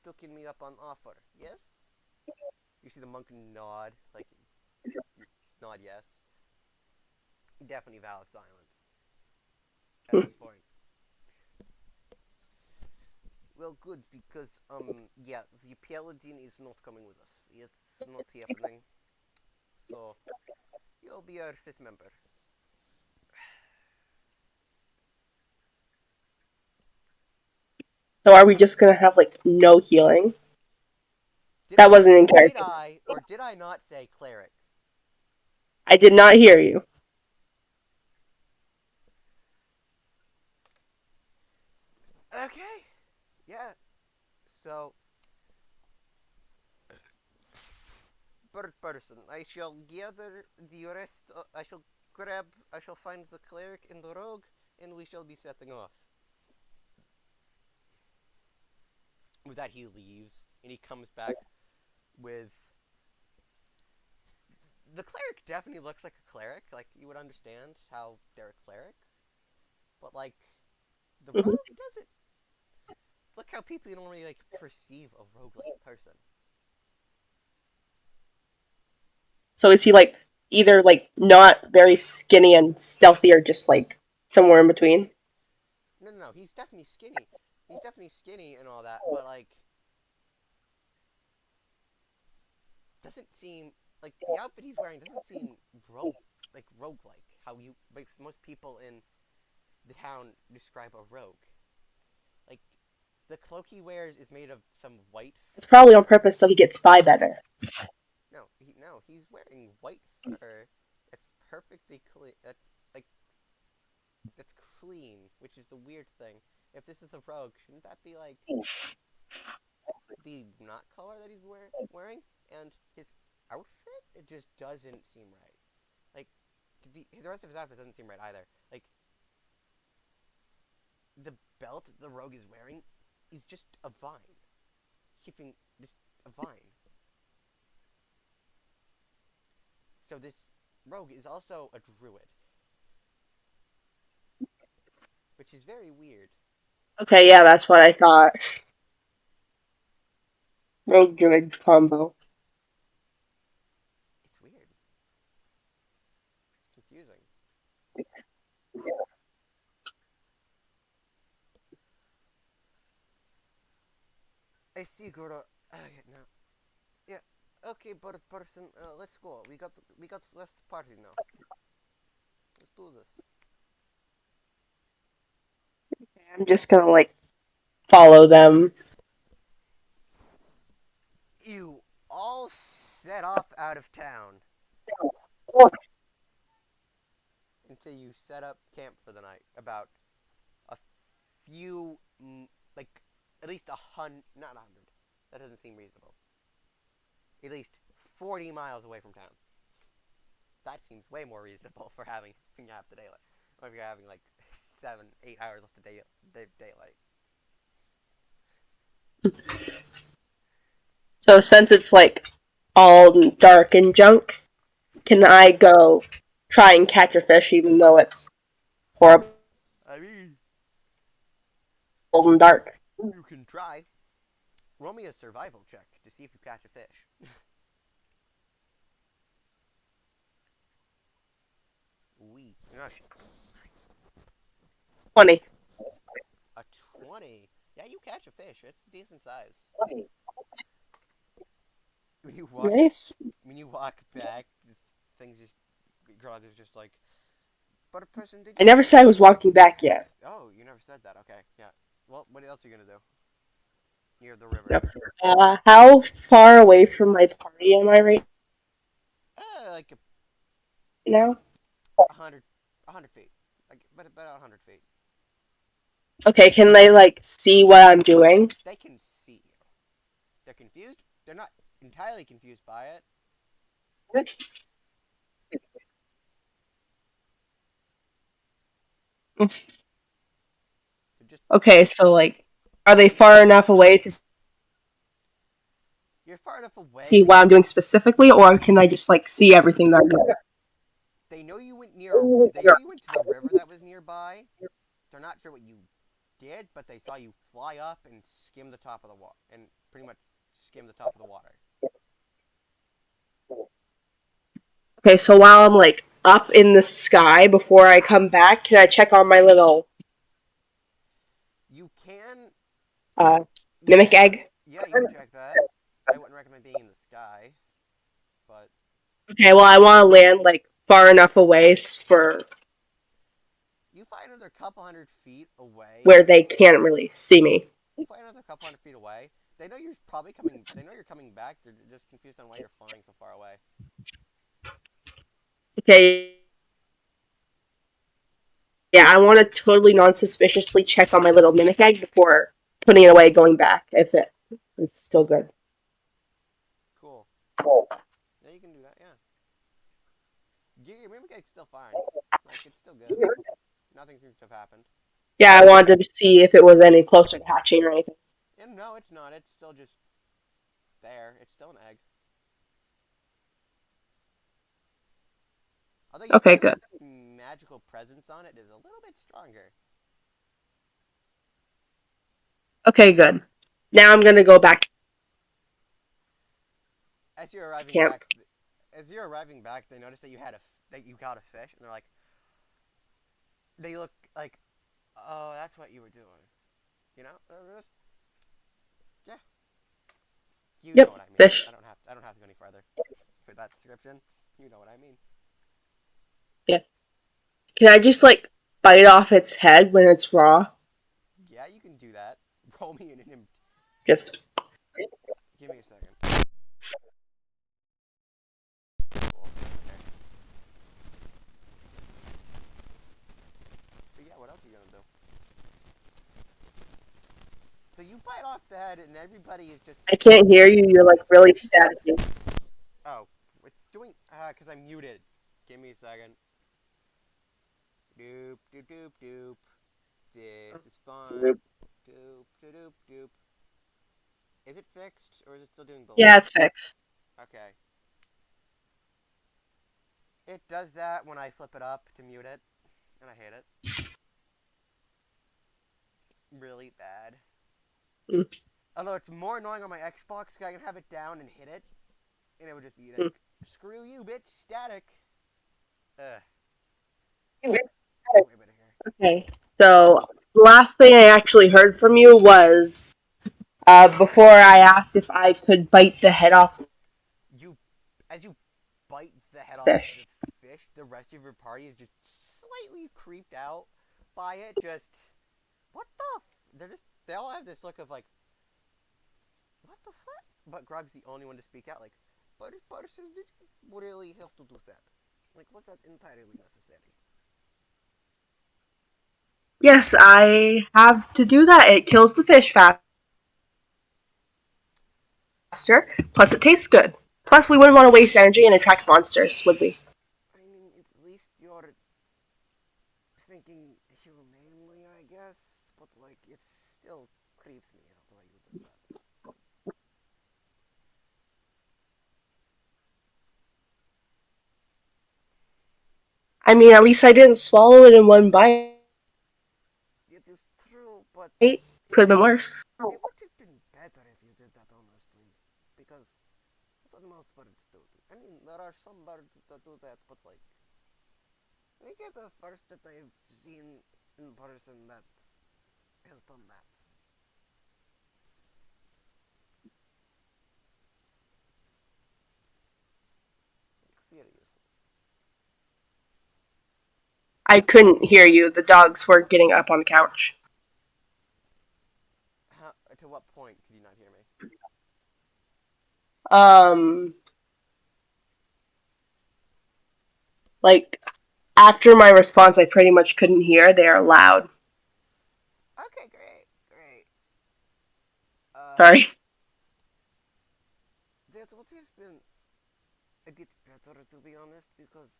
taken me up on offer. Yes. You see the monk nod, like nod yes. Definitely valid silence at this point. Well, good, because yeah, the paladin is not coming with us. It's not happening. So you'll be our fifth member. So are we just gonna have like no healing? Did That I wasn't in character. or did I not say cleric? I did not hear you. Okay. Yeah. So per person, I shall gather the rest. I shall grab. I shall find the cleric and the rogue, and we shall be setting off. With that, he leaves, and he comes back with the cleric. Definitely looks like a cleric. Like you would understand how they're a cleric, but like the Mhm. rogue doesn't look how people normally like perceive a rogue-like person. So is he like either like not very skinny and stealthy or just like somewhere in between? No. He's definitely skinny. He's definitely skinny and all that, but like doesn't seem like the outfit he's wearing doesn't seem rogue-like. How you like most people in the town describe a rogue. Like the cloak he wears is made of some white. It's probably on purpose so he gets by better. No, he's wearing white fur. It's perfectly clean. That's clean, which is the weird thing. If this is a rogue, shouldn't that be like the not color that he's wearing? And his outfit, it just doesn't seem right. Like the rest of his outfit doesn't seem right either. Like the belt the rogue is wearing is just a vine, keeping just a vine. So this rogue is also a druid, which is very weird. Okay, yeah, that's what I thought. Rogue druid combo. It's weird. It's confusing. I see, Goro. Okay, now, yeah. Okay, but person, let's go. We got left party now. Let's do this. I'm just gonna like follow them. You all set off out of town until you set up camp for the night. About a few, like, at least 100, not 100. That doesn't seem reasonable. At least 40 miles away from town. That seems way more reasonable for having half the daylight. Or if you're having like 7, 8 hours left of daylight. So since it's like all dark and junk, can I go try and catch a fish even though it's horrible I mean, and dark? you can try. Roll me a survival check to see if you catch a fish. Wee. Gosh, 20. a 20. Yeah, you catch a fish. It's a decent size. When you walk, Nice. when you walk back, things just, Grog is just like, but a person did. I never said I was walking back yet. Oh, you never said that. Okay, yeah. Well, what else are you gonna do? Near the river. Yep. How far away from my party am I right Like now? 100, 100 feet. Like, but about 100 feet. Okay, can they like see what I'm doing? They can see you. They're confused. They're not entirely confused by it. They're just. Okay, so like, are they far enough away to You're far enough away. see what I'm doing specifically, or can I just like see everything that I'm doing? They know you went near. They know you went to the river that was nearby. They're not sure what you did, but they saw you fly up and skim the top of the water, and pretty much skim the top of the water. Okay, so while I'm like up in the sky before I come back, can I check on my little You can. uh, You mimic can, egg? yeah, you can check that. I wouldn't recommend being in the sky, but Okay, well I want to land like far enough away for you find another couple 100 feet away. where they can't really see me. You find another couple 100 feet away. They know you're probably coming. They know you're coming back. They're just confused on why you're flying so far away. Okay. Yeah, I want to totally non-suspiciously check on my little mimic egg before putting it away, going back if it is still good. Cool. Yeah, you can do that. Yeah. Your mimic egg's still fine. Like, it's still good. Nothing seems to have happened. Yeah, I wanted to see if it was any closer to hatching or anything. And no, it's not. It's still just there. It's still an egg. Although you Okay, feel good. its magical presence on it is a little bit stronger. Okay, good. Now I'm gonna go back to As you're arriving camp. back, they notice that you got a fish, and they're like, they look like, oh, that's what you were doing. You know, just, yeah. You know Yep, what I mean. fish. I don't have to go any farther for that description. You know what I mean. Yeah. Can I just like bite off its head when it's raw? Yeah, you can do that. Roll me an Just Give me a second. Cool. Okay. So yeah, what else are you gonna do? So you bite off the head, and everybody is just. I can't hear you. You're like really staticky. Oh, it's doing. Cause I'm muted. Give me a second. Doop doop doop doop. This is fun. Doop doop doop doop. Is it fixed or is it still doing bullshit? Yeah, it's fixed. Okay. It does that when I flip it up to mute it, and I hate it. Really bad. Mm. Although it's more annoying on my Xbox, cause I can have it down and hit it, and it would just be like, "Screw you, bitch, static." Way better here. Okay. So last thing I actually heard from you was before I asked if I could bite the head off As you bite the head off the fish. the fish, the rest of your party is just slightly creeped out by it. Just, what the? They're just they all have this look of like, what the fuck? But Grug's the only one to speak out. Like, but Patterson, did you really have to do that? Like, was that entirely necessary? Yes, I have to do that. It kills the fish faster. Plus, it tastes good. Plus, we wouldn't want to waste energy and attract monsters, would we? I mean, at least you're thinking humanely, I guess. But like, it still creeps me out why you did that. I mean, at least I didn't swallow it in one bite. It is true, but Could have been worse. it would have been better if you did that honestly, because that's what most birds do. I mean, there are some birds that do that, but like, we get the first that I've seen in person that has done that. Like, seriously. I couldn't hear you. The dogs were getting up on the couch. How, to what point could you not hear me? Um, like, after my response, I pretty much couldn't hear. They are loud. Okay, great, great. Sorry. That would have been a bit better, to be honest, because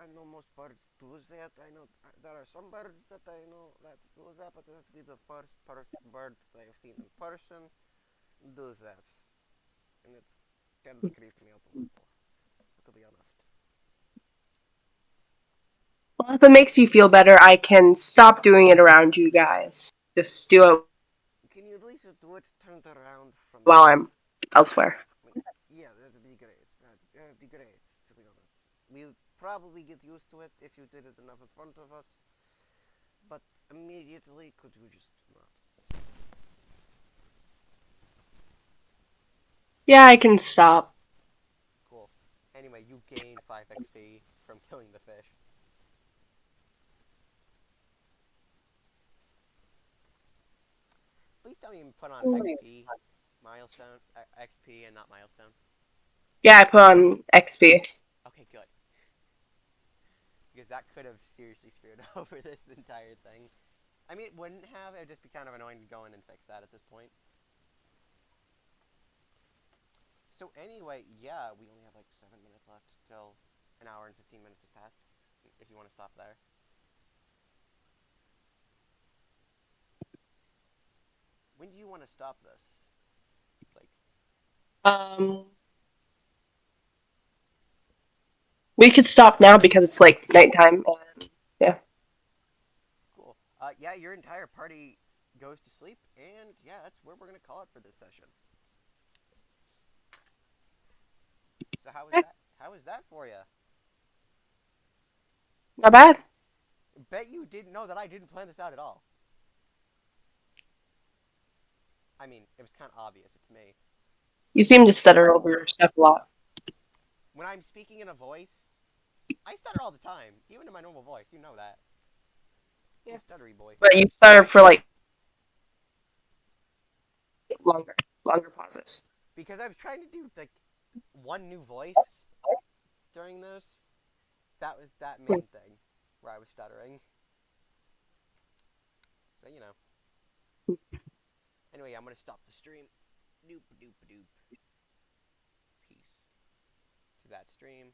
I know most birds do that. I know there are some birds that I know that do that, but it has to be the first bird that I've seen in person do that. And it kind of creeped me out a little, to be honest. Well, if it makes you feel better, I can stop doing it around you guys. Just do it Can you at least do it turned around from while me? I'm elsewhere. Like, yeah, that'd be great. That'd be great, to be honest. We'll probably get used to it if you did it enough in front of us, but immediately, could you just not? Yeah, I can stop. Cool. Anyway, you gain 5 XP from killing the fish. Please tell me you put on XP milestone, XP and not milestone. Yeah, I put on XP. Okay, good. Because that could have seriously screwed over this entire thing. I mean, it wouldn't have. It would just be kind of annoying to go in and fix that at this point. So anyway, yeah, we only have like 7 minutes left till an hour and 15 minutes has passed. If you want to stop there. When do you want to stop this? It's like, Um, we could stop now because it's like nighttime. Yeah. cool. Yeah, your entire party goes to sleep, and yeah, that's where we're gonna call it for this session. So how was that? How was that for you? Not bad. Bet you didn't know that I didn't plan this out at all. I mean, it was kind of obvious. It's me. You seem to stutter over stuff a lot. When I'm speaking in a voice, I stutter all the time, even in my normal voice. You know that. I'm Yeah. a stuttery boy. But you stutter for like longer pauses. Because I was trying to do like one new voice during this. That was that main thing where I was stuttering. So you know. Anyway, I'm gonna stop the stream. Doop doop doop. Peace to that stream.